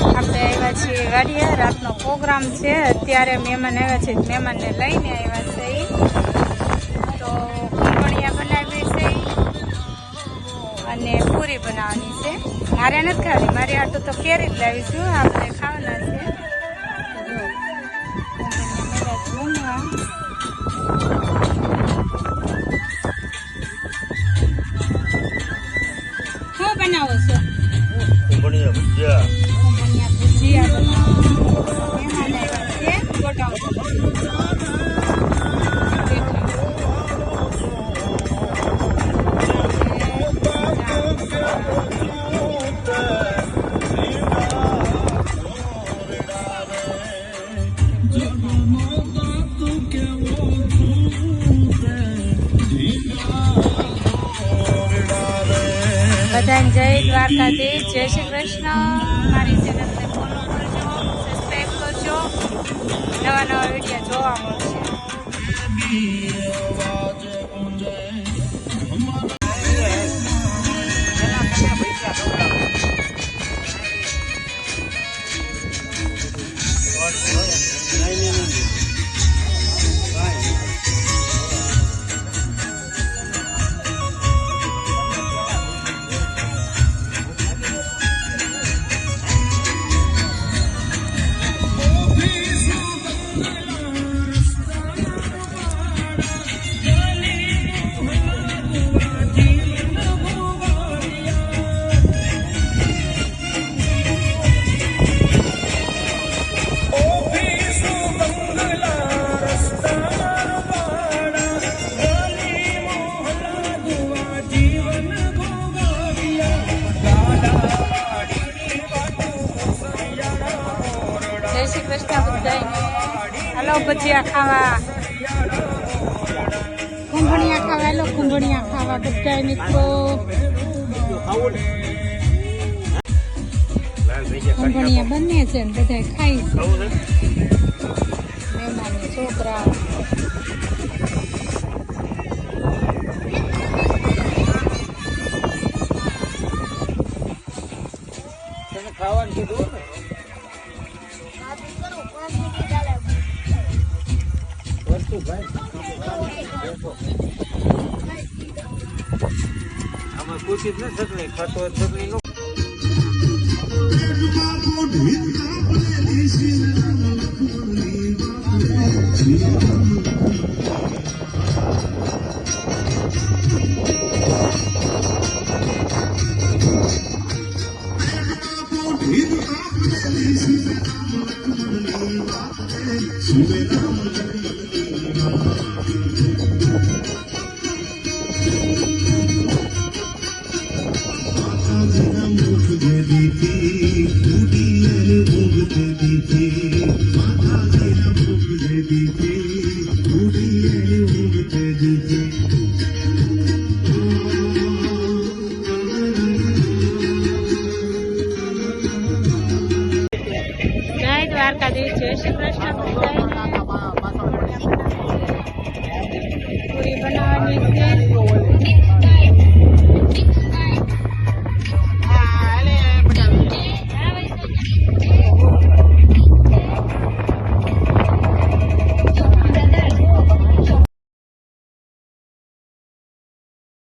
આપણે આવ્યા છીએ વાડીએ, રાતનો પ્રોગ્રામ છે. અત્યારે મહેમાન આવ્યા છે, મહેમાનને લઈને આવ્યા છે. તો ખમણિયા બનાવી છે અને પૂરી બનાવવાની છે. મારે નથી ખાવી, મારી આટલું તો કેરી જ લાવીશું, આપણે ખાવાના છે. શું બનાવો છો? ખમણિયા ભજીયા. ખમણિયા ભજીયા બધાને જય દ્વારકાધીશ, જય શ્રી કૃષ્ણ. મારી ચેનલને ફોલો કરજો, સબસ્ક્રાઈબ કરજો, નવા નવા વિડીયો જોવા મળશે. જય શ્રી કૃષ્ણ બધાને. હાલો ભજીયા ખાવા, ખમણિયા ખાવા, હાલો ખમણિયા ખાવા બધા મિત્રો. ખમણિયા બને છે ને બધા ખાઈ છે, મહેમાન છોકરા. ખાવાનું કીધું ને આમાં પૂછી જ ન શકલે ખાતો ચટણી નો. જય દ્વારકાધીશ, જય શ્રી કૃષ્ણ.